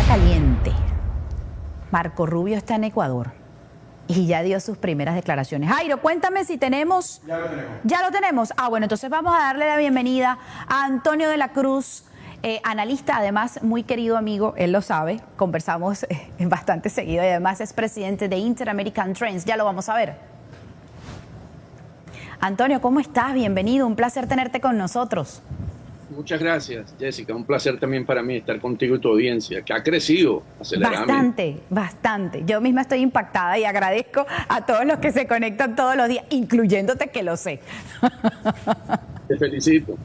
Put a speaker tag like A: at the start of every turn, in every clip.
A: caliente. Marco Rubio está en Ecuador y ya dio sus primeras declaraciones. Jairo, cuéntame si tenemos...
B: Ya lo tenemos.
A: ¿Ya lo tenemos? Ah, bueno, entonces vamos a darle la bienvenida a Antonio de la Cruz, analista, además muy querido amigo, él lo sabe, conversamos bastante seguido y además es presidente de Inter-American Trends. Ya lo vamos a ver. Antonio, ¿cómo estás? Bienvenido, un placer tenerte con nosotros.
C: Muchas gracias, Jessica. Un placer también para mí estar contigo y tu audiencia, que ha crecido aceleradamente.
A: Bastante. Yo misma estoy impactada y agradezco a todos los que se conectan todos los días, incluyéndote, que lo sé.
C: Te felicito.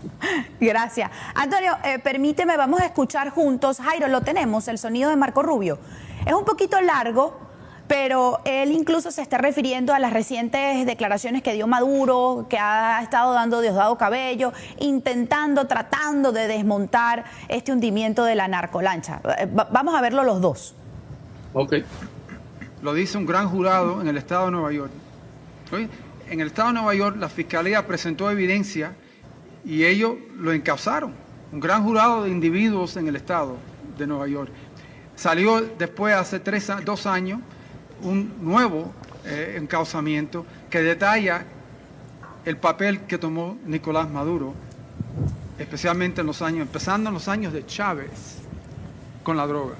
A: Gracias. Antonio, permíteme, vamos a escuchar juntos. Jairo, lo tenemos, el sonido de Marco Rubio. Es un poquito largo, pero él incluso se está refiriendo a las recientes declaraciones que dio Maduro, que ha estado dando Diosdado Cabello, tratando de desmontar este hundimiento de la narcolancha. Vamos a verlo los dos.
C: Ok.
B: Lo dice un gran jurado en el estado de Nueva York. ¿Oye? En el estado de Nueva York la fiscalía presentó evidencia y ellos lo encausaron. Un gran jurado de individuos en el estado de Nueva York. Salió después, hace 2 años, un nuevo encauzamiento que detalla el papel que tomó Nicolás Maduro, especialmente empezando en los años de Chávez, con la droga.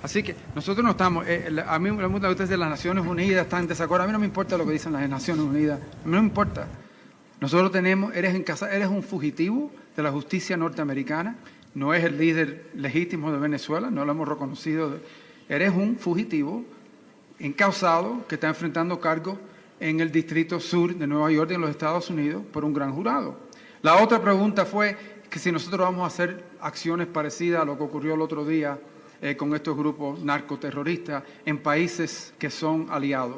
B: Así que nosotros no estamos, a mí me preguntan ustedes de las Naciones Unidas, están en desacuerdo, a mí no me importa lo que dicen las Naciones Unidas, a mí no me importa. Nosotros eres un fugitivo de la justicia norteamericana, no es el líder legítimo de Venezuela, no lo hemos reconocido, eres un fugitivo encausado que está enfrentando cargos en el Distrito Sur de Nueva York, en los Estados Unidos, por un gran jurado. La otra pregunta fue que si nosotros vamos a hacer acciones parecidas a lo que ocurrió el otro día con estos grupos narcoterroristas en países que son aliados.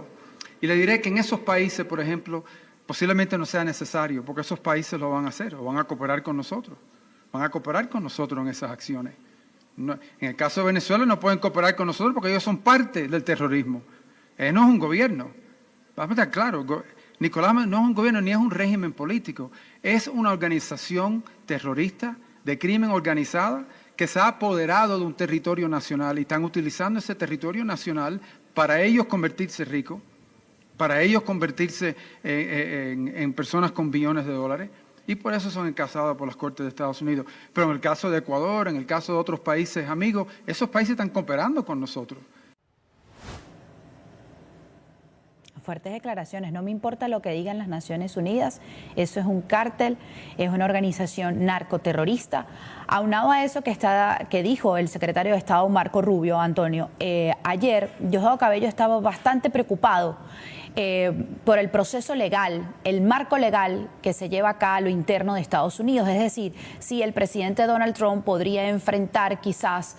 B: Y le diré que en esos países, por ejemplo, posiblemente no sea necesario, porque esos países lo van a hacer o van a cooperar con nosotros. Van a cooperar con nosotros en esas acciones. No, en el caso de Venezuela no pueden cooperar con nosotros porque ellos son parte del terrorismo. No es un gobierno. Vamos a estar claros, Nicolás no es un gobierno ni es un régimen político. Es una organización terrorista de crimen organizada que se ha apoderado de un territorio nacional y están utilizando ese territorio nacional para ellos convertirse ricos, para ellos convertirse en personas con billones de dólares. Y por eso son encausados por las Cortes de Estados Unidos. Pero en el caso de Ecuador, en el caso de otros países amigos, esos países están cooperando con nosotros.
A: Fuertes declaraciones, no me importa lo que digan las Naciones Unidas, eso es un cártel, es una organización narcoterrorista. Aunado a eso que dijo el secretario de Estado Marco Rubio, Antonio, ayer Diosdado Cabello estaba bastante preocupado por el proceso legal, el marco legal que se lleva acá a lo interno de Estados Unidos. Es decir, si el presidente Donald Trump podría enfrentar quizás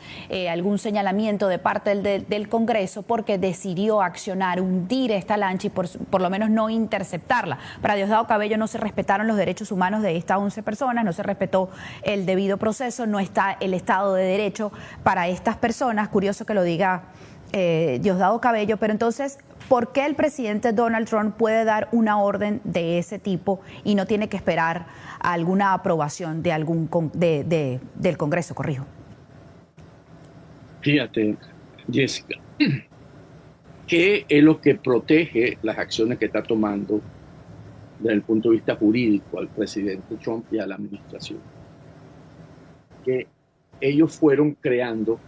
A: algún señalamiento de parte del Congreso porque decidió accionar, hundir esta lancha y por lo menos no interceptarla. Para Diosdado Cabello no se respetaron los derechos humanos de estas 11 personas, no se respetó el debido proceso, no está el Estado de Derecho para estas personas. Curioso que lo diga Diosdado Cabello, pero entonces, ¿por qué el presidente Donald Trump puede dar una orden de ese tipo y no tiene que esperar a alguna aprobación de del Congreso? Corrijo.
C: Fíjate, Jessica, ¿qué es lo que protege las acciones que está tomando desde el punto de vista jurídico al presidente Trump y a la administración? Que ellos fueron creando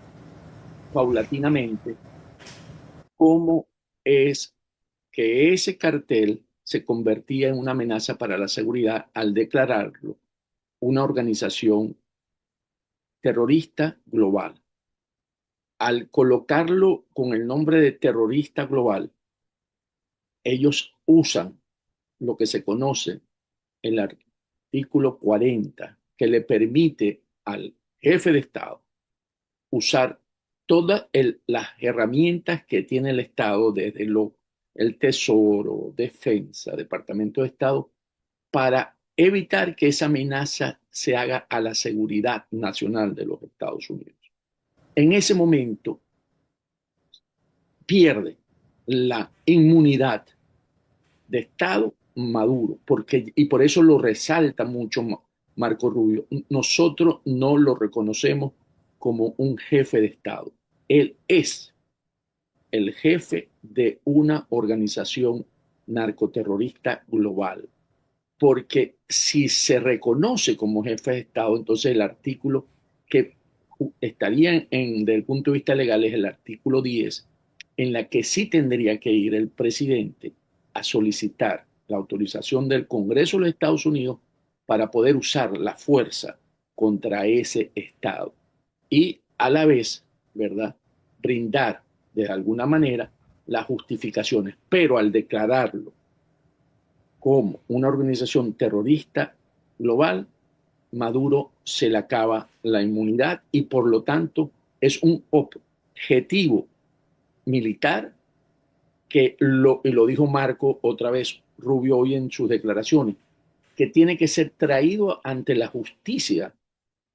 C: paulatinamente cómo es que ese cartel se convertía en una amenaza para la seguridad al declararlo una organización terrorista global. Al colocarlo con el nombre de terrorista global, ellos usan lo que se conoce el artículo 40, que le permite al jefe de Estado usar todas las herramientas que tiene el Estado, desde el Tesoro, Defensa, Departamento de Estado, para evitar que esa amenaza se haga a la seguridad nacional de los Estados Unidos. En ese momento pierde la inmunidad de Estado Maduro, y por eso lo resalta mucho Marco Rubio. Nosotros no lo reconocemos como un jefe de Estado. él es el jefe de una organización narcoterrorista global. Porque si se reconoce como jefe de Estado, entonces el artículo que estaría desde el punto de vista legal es el artículo 10, en la que sí tendría que ir el presidente a solicitar la autorización del Congreso de los Estados Unidos para poder usar la fuerza contra ese Estado y a la vez, ¿verdad?, brindar de alguna manera las justificaciones, pero al declararlo como una organización terrorista global, Maduro se le acaba la inmunidad y por lo tanto es un objetivo militar que y lo dijo Marco otra vez, Rubio, hoy en sus declaraciones, que tiene que ser traído ante la justicia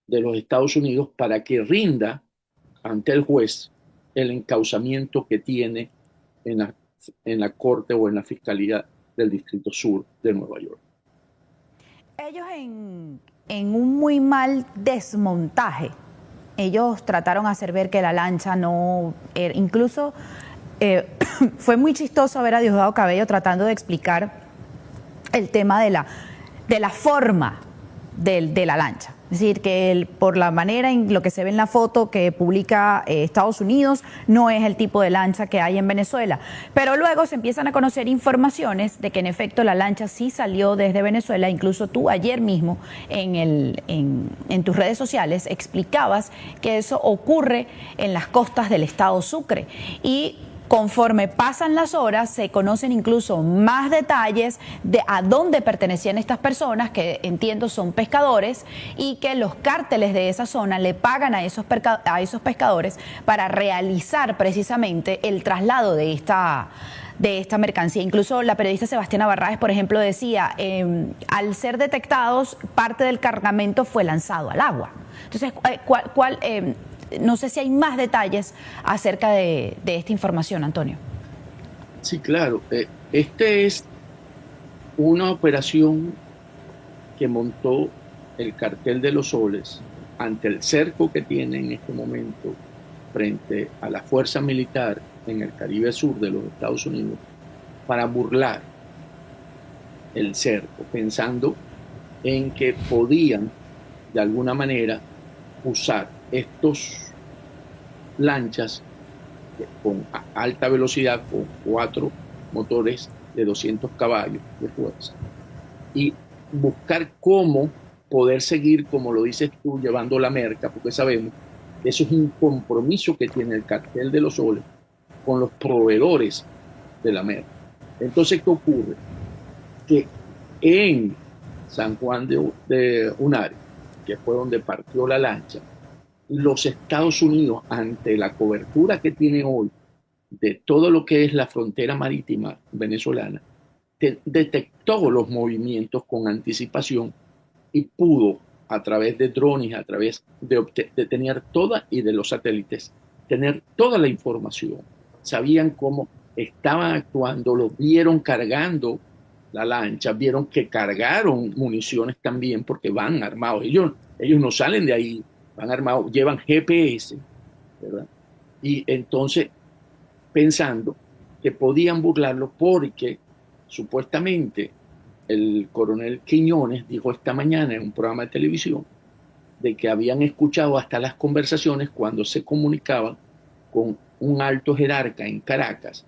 C: de los Estados Unidos para que rinda ante el juez el encauzamiento que tiene en la corte o en la fiscalía del Distrito Sur de Nueva York.
A: Ellos en un muy mal desmontaje, ellos trataron de hacer ver que la lancha no, incluso fue muy chistoso ver a Diosdado Cabello tratando de explicar el tema de la forma de la lancha. Es decir, que por la manera en lo que se ve en la foto que publica Estados Unidos, no es el tipo de lancha que hay en Venezuela. Pero luego se empiezan a conocer informaciones de que en efecto la lancha sí salió desde Venezuela. Incluso tú ayer mismo en tus redes sociales explicabas que eso ocurre en las costas del estado Sucre. Y conforme pasan las horas, se conocen incluso más detalles de a dónde pertenecían estas personas, que entiendo son pescadores, y que los cárteles de esa zona le pagan a esos pescadores para realizar precisamente el traslado de esta mercancía. Incluso la periodista Sebastiana Barraez, por ejemplo, decía, al ser detectados, parte del cargamento fue lanzado al agua. Entonces, no sé si hay más detalles acerca de esta información, Antonio.
C: Sí, claro. Este es una operación que montó el Cartel de los Soles ante el cerco que tiene en este momento frente a la fuerza militar en el Caribe Sur de los Estados Unidos para burlar el cerco, pensando en que podían de alguna manera usar estos lanchas con alta velocidad, con 4 motores de 200 caballos de fuerza, y buscar cómo poder seguir, como lo dices tú, llevando la merca, porque sabemos que eso es un compromiso que tiene el Cartel de los Soles con los proveedores de la merca. Entonces, ¿qué ocurre? Que en San Juan de Unare, que fue donde partió la lancha, los Estados Unidos, ante la cobertura que tiene hoy de todo lo que es la frontera marítima venezolana, detectó los movimientos con anticipación y pudo, a través de drones, a través de tener toda, y de los satélites, tener toda la información. Sabían cómo estaban actuando, los vieron cargando la lancha, vieron que cargaron municiones también, porque van armados. Ellos no salen de ahí, van armados, llevan GPS, ¿verdad? Y entonces, pensando que podían burlarlo, porque supuestamente el coronel Quiñones dijo esta mañana en un programa de televisión de que habían escuchado hasta las conversaciones cuando se comunicaban con un alto jerarca en Caracas,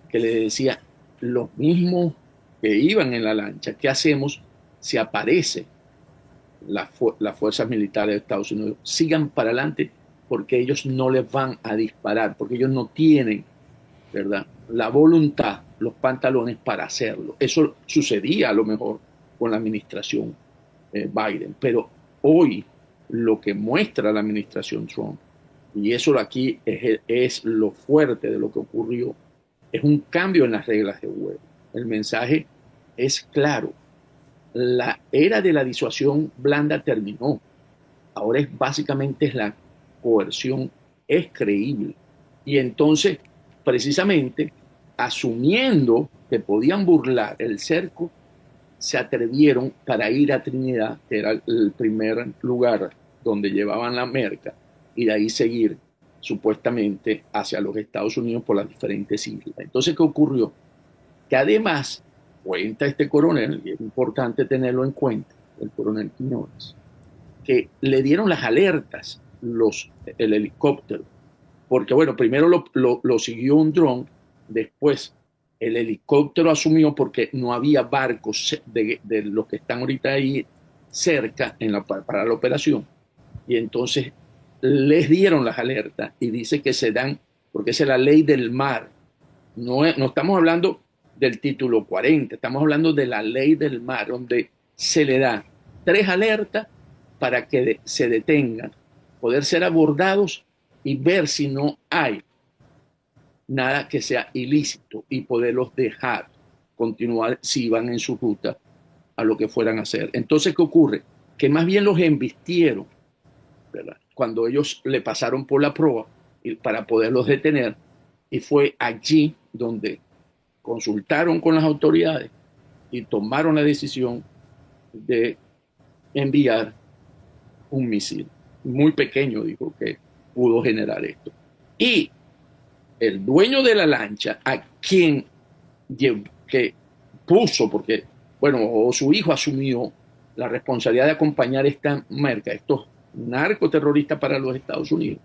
C: que le decía, los mismos que iban en la lancha, ¿qué hacemos si aparece las fuerzas militares de Estados Unidos? Sigan para adelante, porque ellos no les van a disparar, porque ellos no tienen, ¿verdad?, la voluntad, los pantalones para hacerlo. Eso sucedía a lo mejor con la administración Biden, pero hoy lo que muestra la administración Trump, y eso aquí es lo fuerte de lo que ocurrió, es un cambio en las reglas de juego. El mensaje es claro. La era de la disuasión blanda terminó. Ahora básicamente la coerción es creíble. Y entonces, precisamente, asumiendo que podían burlar el cerco, se atrevieron para ir a Trinidad, que era el primer lugar donde llevaban la merca, y de ahí seguir supuestamente hacia los Estados Unidos por las diferentes islas. Entonces, ¿qué ocurrió? Que además, cuenta este coronel, y es importante tenerlo en cuenta, el coronel Quiñones, que le dieron las alertas el helicóptero, porque bueno, primero lo siguió un dron, después el helicóptero asumió porque no había barcos de los que están ahorita ahí cerca para la operación, y entonces les dieron las alertas y dice que se dan, porque esa es la ley del mar, no estamos hablando del título 40, estamos hablando de la ley del mar, donde se le da 3 alertas para que se detengan, poder ser abordados y ver si no hay nada que sea ilícito y poderlos dejar continuar si van en su ruta a lo que fueran a hacer. Entonces, ¿qué ocurre? Que más bien los embistieron, ¿verdad? Cuando ellos le pasaron por la proa para poderlos detener, y fue allí donde consultaron con las autoridades y tomaron la decisión de enviar un misil muy pequeño, dijo, que pudo generar esto. Y el dueño de la lancha, a quien que puso, porque, bueno, o su hijo asumió la responsabilidad de acompañar esta merca, estos narcoterroristas para los Estados Unidos,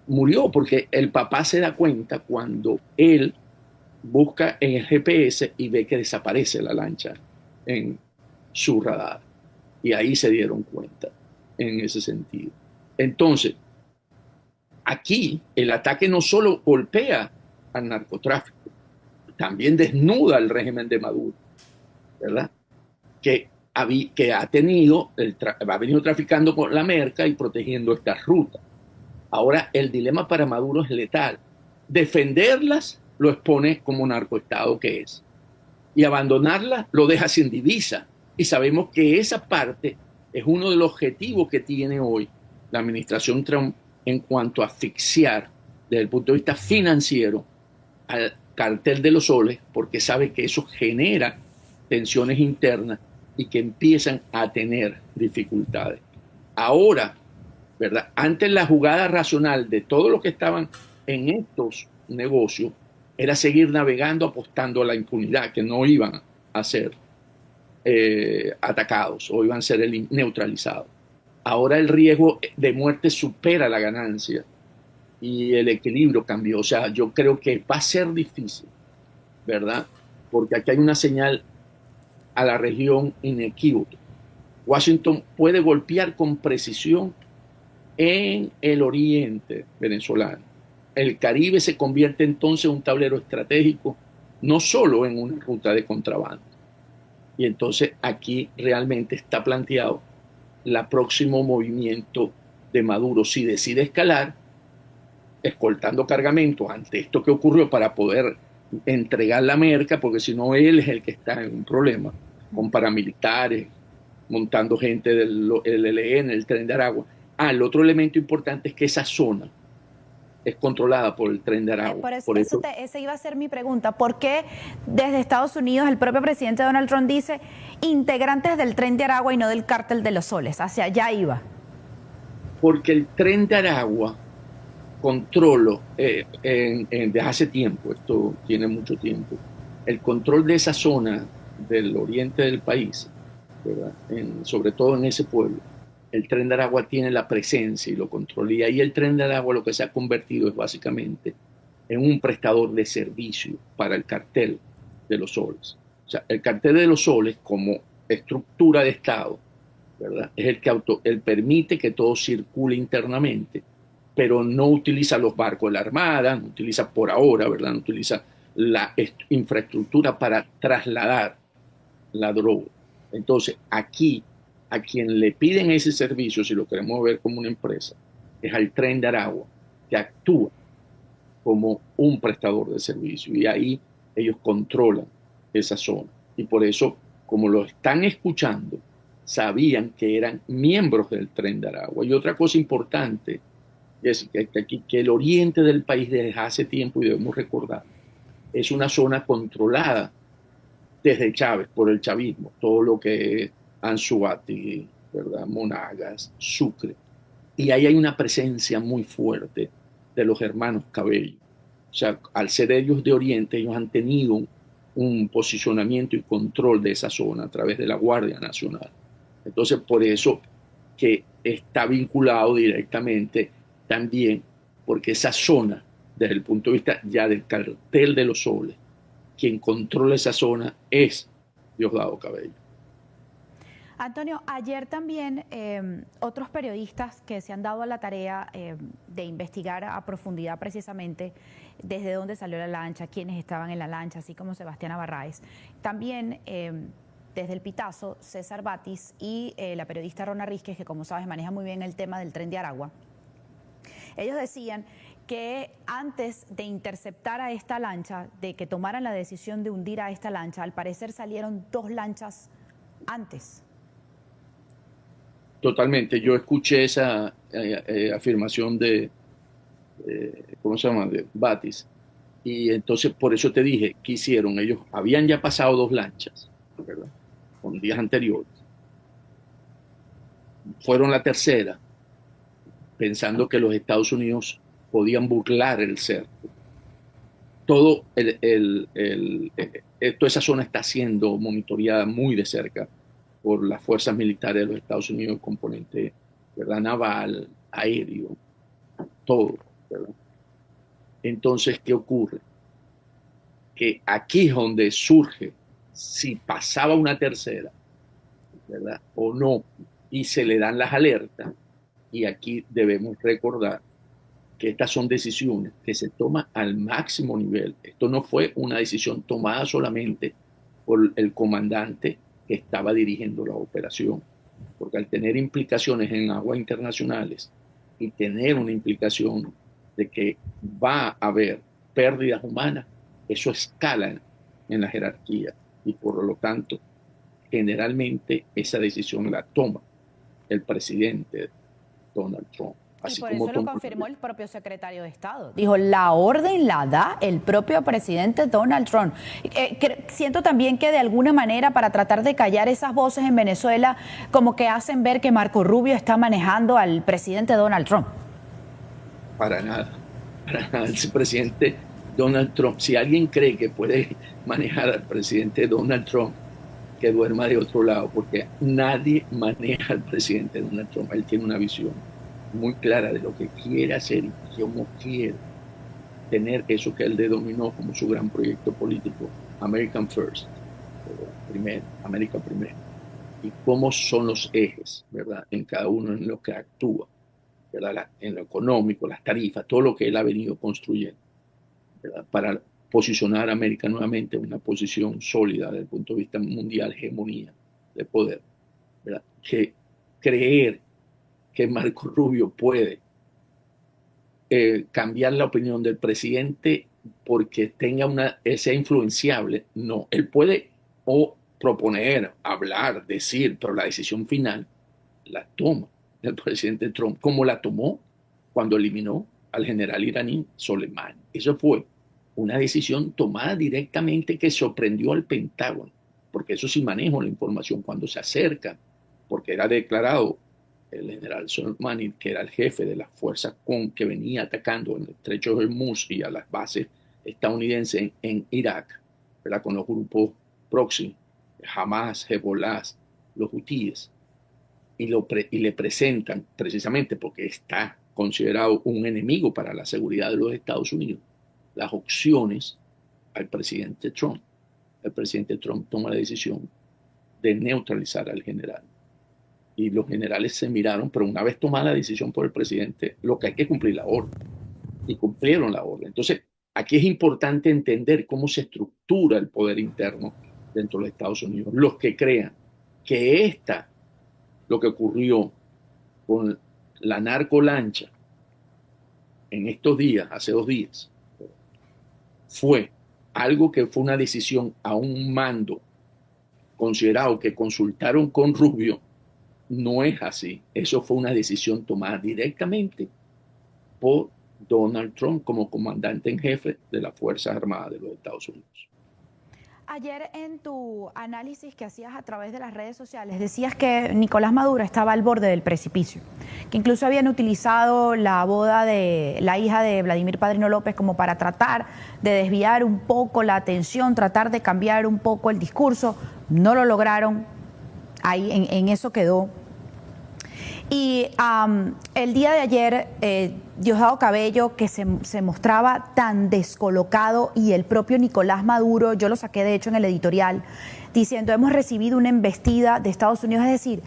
C: murió porque el papá se da cuenta cuando él busca en el GPS y ve que desaparece la lancha en su radar. Y ahí se dieron cuenta en ese sentido. Entonces, aquí el ataque no solo golpea al narcotráfico, también desnuda al régimen de Maduro, ¿verdad? Que ha venido traficando con la merca y protegiendo estas rutas. Ahora el dilema para Maduro es letal. Defenderlas lo expone como narcoestado que es. Y abandonarlas lo deja sin divisa. Y sabemos que esa parte es uno de los objetivos que tiene hoy la administración Trump en cuanto a asfixiar desde el punto de vista financiero al cartel de los soles, porque sabe que eso genera tensiones internas y que empiezan a tener dificultades. Ahora, ¿verdad? Antes la jugada racional de todos los que estaban en estos negocios era seguir navegando apostando a la impunidad, que no iban a ser atacados o iban a ser neutralizados. Ahora el riesgo de muerte supera la ganancia y el equilibrio cambió. O sea, yo creo que va a ser difícil, ¿verdad? Porque aquí hay una señal a la región inequívoca. Washington puede golpear con precisión en el oriente venezolano. El Caribe se convierte entonces en un tablero estratégico, no solo en una ruta de contrabando. Y entonces aquí realmente está planteado el próximo movimiento de Maduro, si decide escalar, escoltando cargamentos ante esto que ocurrió para poder entregar la merca, porque si no él es el que está en un problema, con paramilitares, montando gente del ELN, el Tren de Aragua. El otro elemento importante es que esa zona es controlada por el Tren de Aragua.
A: Esa iba a ser mi pregunta. ¿Por qué desde Estados Unidos el propio presidente Donald Trump dice integrantes del Tren de Aragua y no del Cártel de los Soles? Hacia allá iba.
C: Porque el Tren de Aragua controla desde hace tiempo, esto tiene mucho tiempo, el control de esa zona del oriente del país, ¿verdad? Sobre todo en ese pueblo. El Tren de Aragua tiene la presencia y lo controla. Y ahí el Tren de Aragua lo que se ha convertido es básicamente en un prestador de servicio para el cartel de los soles. O sea, el cartel de los soles como estructura de Estado, ¿verdad? Es el que él permite que todo circule internamente, pero no utiliza los barcos de la Armada, no utiliza por ahora, ¿verdad? No utiliza la infraestructura para trasladar la droga. Entonces, aquí a quien le piden ese servicio, si lo queremos ver como una empresa, es al Tren de Aragua, que actúa como un prestador de servicio. Y ahí ellos controlan esa zona. Y por eso, como lo están escuchando, sabían que eran miembros del Tren de Aragua. Y otra cosa importante es que el oriente del país desde hace tiempo, y debemos recordar, es una zona controlada desde Chávez, por el chavismo, todo lo que es Anzoátegui, ¿verdad? Monagas, Sucre, Y ahí hay una presencia muy fuerte de los hermanos Cabello. O sea, al ser ellos de Oriente, ellos han tenido un posicionamiento y control de esa zona a través de la Guardia Nacional. Entonces, por eso que está vinculado directamente también, porque esa zona, desde el punto de vista ya del cartel de los soles, quien controla esa zona es Diosdado Cabello.
A: Antonio, ayer también otros periodistas que se han dado a la tarea de investigar a profundidad precisamente desde dónde salió la lancha, quiénes estaban en la lancha, así como Sebastián Barraez. También desde el Pitazo, César Batis y la periodista Rona Rísquez, que como sabes maneja muy bien el tema del tren de Aragua. Ellos decían que antes de interceptar a esta lancha, de que tomaran la decisión de hundir a esta lancha, al parecer salieron 2 lanchas antes.
C: Totalmente. Yo escuché esa afirmación de, ¿cómo se llama?, de Batis. Y entonces, por eso te dije, ¿qué hicieron? Ellos habían ya pasado 2 lanchas, ¿verdad?, con días anteriores. Fueron la tercera, pensando que los Estados Unidos podían burlar el cerco. Toda esa zona está siendo monitoreada muy de cerca por las fuerzas militares de los Estados Unidos, componente, ¿verdad?, naval, aéreo, todo, ¿verdad? Entonces, ¿qué ocurre? Que aquí es donde surge si pasaba una tercera, ¿verdad?, o no, y se le dan las alertas. Y aquí debemos recordar que estas son decisiones que se toman al máximo nivel. Esto no fue una decisión tomada solamente por el comandante que estaba dirigiendo la operación, porque al tener implicaciones en aguas internacionales y tener una implicación de que va a haber pérdidas humanas, eso escala en la jerarquía y por lo tanto generalmente esa decisión la toma el presidente Donald Trump.
A: Y por eso lo confirmó el propio secretario de Estado. Dijo, la orden la da el propio presidente Donald Trump. Siento también que de alguna manera, para tratar de callar esas voces en Venezuela, como que hacen ver que Marco Rubio está manejando al presidente Donald Trump.
C: Para nada. El presidente Donald Trump, si alguien cree que puede manejar al presidente Donald Trump, que duerma de otro lado, porque nadie maneja al presidente Donald Trump. Él tiene una visión muy clara de lo que quiere hacer y cómo quiere tener eso que él denominó como su gran proyecto político, American First, América primero, y cómo son los ejes, ¿verdad?, en cada uno en lo que actúa, ¿verdad?, en lo económico, las tarifas, todo lo que él ha venido construyendo, ¿verdad?, para posicionar a América nuevamente en una posición sólida desde el punto de vista mundial, hegemonía de poder, ¿verdad?, que creer que Marco Rubio puede cambiar la opinión del presidente porque sea influenciable, no. Él puede o proponer, hablar, decir, pero la decisión final la toma el presidente Trump, como la tomó cuando eliminó al general iraní Soleimani. Eso fue una decisión tomada directamente que sorprendió al Pentágono, porque eso sí manejo la información cuando se acerca, porque era declarado el general Soleimani, que era el jefe de las fuerzas que venía atacando en el estrecho de Hormuz y a las bases estadounidenses en Irak, ¿verdad?, con los grupos próximos, Hamas, Hezbollah, los hutíes, y le presentan, precisamente porque está considerado un enemigo para la seguridad de los Estados Unidos, las opciones al presidente Trump. El presidente Trump toma la decisión de neutralizar al general. Y los generales se miraron, pero una vez tomada la decisión por el presidente, lo que hay que cumplir la orden. Y cumplieron la orden. Entonces, aquí es importante entender cómo se estructura el poder interno dentro de los Estados Unidos. Los que crean que lo que ocurrió con la narcolancha en estos días, hace 2 días, fue algo que fue una decisión a un mando considerado que consultaron con Rubio, no es así. Eso fue una decisión tomada directamente por Donald Trump como comandante en jefe de las Fuerzas Armadas de los Estados Unidos.
A: Ayer en tu análisis que hacías a través de las redes sociales decías que Nicolás Maduro estaba al borde del precipicio. que incluso habían utilizado la boda de la hija de Vladimir Padrino López como para tratar de desviar un poco la atención, tratar de cambiar un poco el discurso. No lo lograron, ahí en eso quedó. Y el día de ayer, Diosdado Cabello, que se mostraba tan descolocado, y el propio Nicolás Maduro, yo lo saqué de hecho en el editorial, diciendo: hemos recibido una embestida de Estados Unidos, es decir,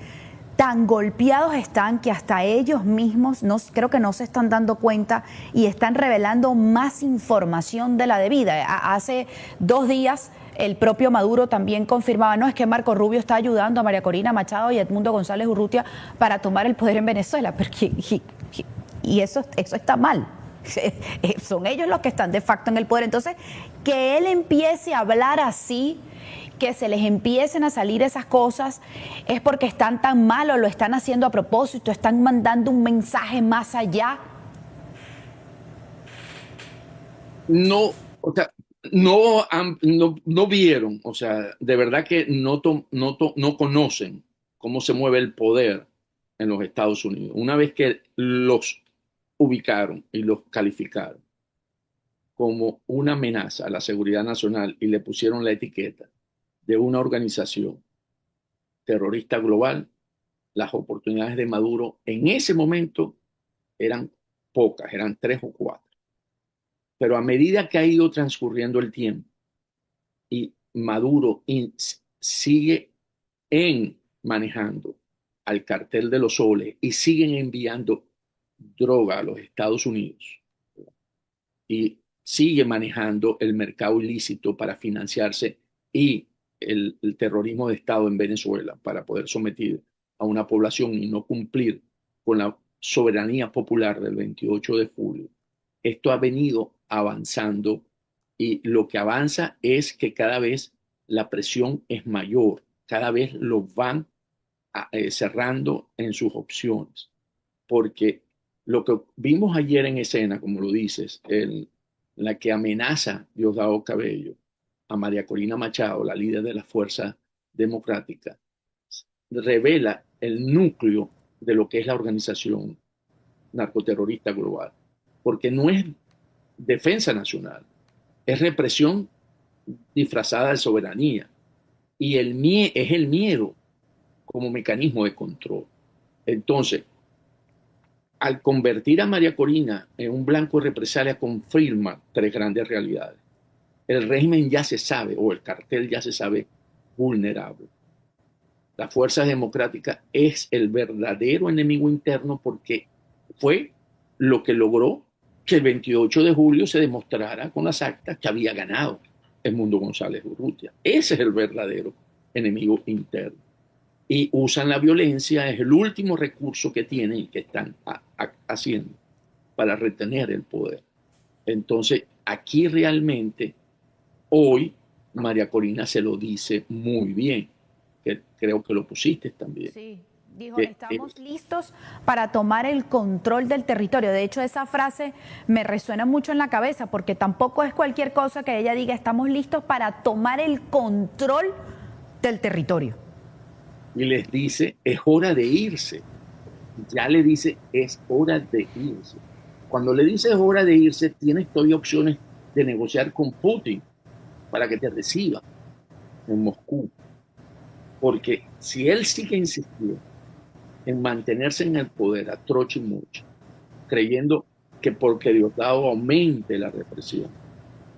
A: tan golpeados están que hasta ellos mismos creo que no se están dando cuenta y están revelando más información de la debida. Hace 2 días el propio Maduro también confirmaba: no, es que Marco Rubio está ayudando a María Corina Machado y Edmundo González Urrutia para tomar el poder en Venezuela. Y eso está mal. Son ellos los que están de facto en el poder. Entonces, que él empiece a hablar así, que se les empiecen a salir esas cosas, es porque están tan mal o lo están haciendo a propósito, están mandando un mensaje más allá.
C: No, o sea, no vieron, o sea, de verdad que no conocen cómo se mueve el poder en los Estados Unidos. Una vez que los ubicaron y los calificaron como una amenaza a la seguridad nacional y le pusieron la etiqueta de una organización terrorista global, las oportunidades de Maduro en ese momento eran pocas, eran 3 o 4. Pero a medida que ha ido transcurriendo el tiempo y Maduro sigue manejando al cartel de los soles y siguen enviando droga a los Estados Unidos y sigue manejando el mercado ilícito para financiarse y el terrorismo de Estado en Venezuela para poder someter a una población y no cumplir con la soberanía popular del 28 de julio. Esto ha venido avanzando y lo que avanza es que cada vez la presión es mayor, cada vez lo van cerrando en sus opciones, porque lo que vimos ayer en escena, como lo dices, la que amenaza Diosdado Cabello a María Corina Machado, la líder de la Fuerza Democrática, revela el núcleo de lo que es la organización narcoterrorista global, porque no es defensa nacional, es represión disfrazada de soberanía, y es el miedo como mecanismo de control. Entonces, al convertir a María Corina en un blanco de represalia, confirma 3 grandes realidades. El régimen ya se sabe, o el cartel ya se sabe, vulnerable. La Fuerza Democrática es el verdadero enemigo interno, porque fue lo que logró que el 28 de julio se demostrara con las actas que había ganado Edmundo González Urrutia. Ese es el verdadero enemigo interno. Y usan la violencia, es el último recurso que tienen y que están haciendo para retener el poder. Entonces, aquí realmente, hoy, María Corina se lo dice muy bien, que creo que lo pusiste también.
A: Sí, dijo: estamos listos para tomar el control del territorio. De hecho, esa frase me resuena mucho en la cabeza, porque tampoco es cualquier cosa que ella diga: estamos listos para tomar el control del territorio.
C: Y les dice: es hora de irse. Ya le dice: es hora de irse. Cuando le dice es hora de irse, tienes todavía opciones de negociar con Putin para que te reciba en Moscú. Porque si él sigue insistiendo en mantenerse en el poder a troche y moche, creyendo que porque Diosdado aumente la represión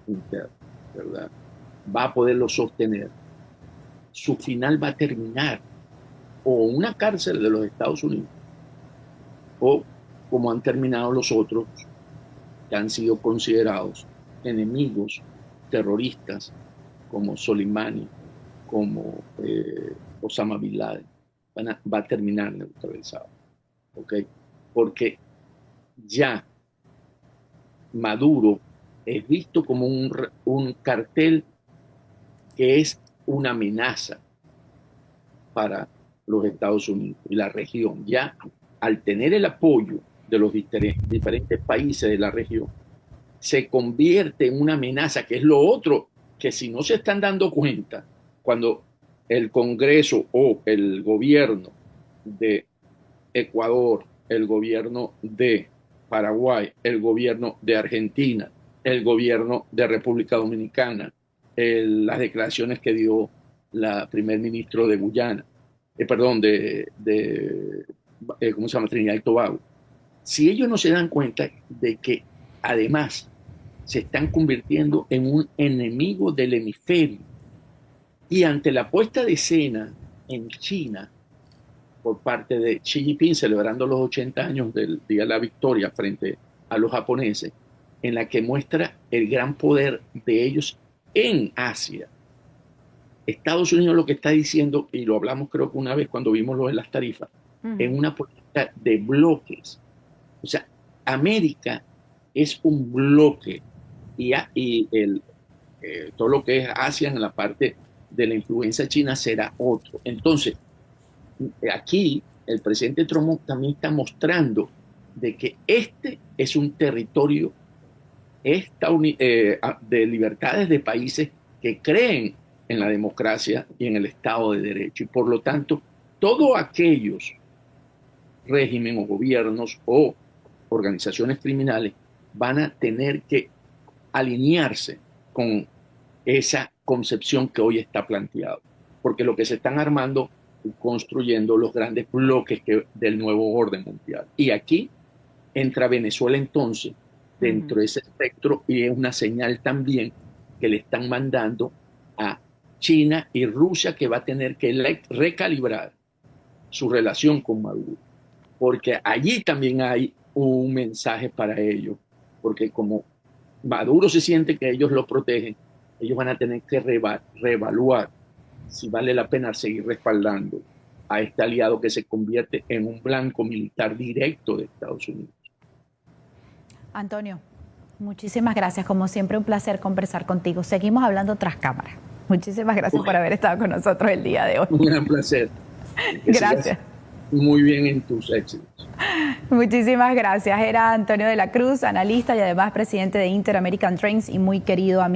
C: interna, ¿verdad?, va a poderlo sostener, su final va a terminar o una cárcel de los Estados Unidos, o como han terminado los otros que han sido considerados enemigos terroristas, como Soleimani, como Osama Bin Laden, va a terminar neutralizado. ¿Okay? Porque ya Maduro es visto como un cartel que es una amenaza para los Estados Unidos y la región. Ya al tener el apoyo de los diferentes países de la región, se convierte en una amenaza, que es lo otro que, si no se están dando cuenta, cuando el Congreso o el gobierno de Ecuador, el gobierno de Paraguay, el gobierno de Argentina, el gobierno de República Dominicana, las declaraciones que dio la primer ministro de Guyana, ¿cómo se llama? Trinidad y Tobago. Si ellos no se dan cuenta de que además se están convirtiendo en un enemigo del hemisferio, y ante la puesta de escena en China por parte de Xi Jinping celebrando los 80 años del Día de la Victoria frente a los japoneses, en la que muestra el gran poder de ellos en Asia. Estados Unidos lo que está diciendo, y lo hablamos creo que una vez cuando vimos lo de las tarifas, en una política de bloques. O sea, América es un bloque y todo lo que es Asia en la parte de la influencia china será otro. Entonces, aquí el presidente Trump también está mostrando de que este es un territorio de libertades de países que creen en la democracia y en el Estado de Derecho. Y por lo tanto, todos aquellos regímenes o gobiernos o organizaciones criminales van a tener que alinearse con esa concepción que hoy está planteada. Porque lo que se están armando y construyendo los grandes bloques del nuevo orden mundial. Y aquí entra Venezuela entonces dentro de ese espectro, y es una señal también que le están mandando a China y Rusia, que va a tener que recalibrar su relación con Maduro, porque allí también hay un mensaje para ellos, porque como Maduro se siente que ellos lo protegen, ellos van a tener que reevaluar si vale la pena seguir respaldando a este aliado que se convierte en un blanco militar directo de Estados Unidos.
A: Antonio, muchísimas gracias. Como siempre, un placer conversar contigo. Seguimos hablando tras cámara. Muchísimas gracias por haber estado con nosotros el día de hoy.
C: Un gran placer.
A: Gracias.
C: Muy bien en tus éxitos.
A: Muchísimas gracias. Era Antonio de la Cruz, analista y además presidente de Inter-American Trains y muy querido amigo.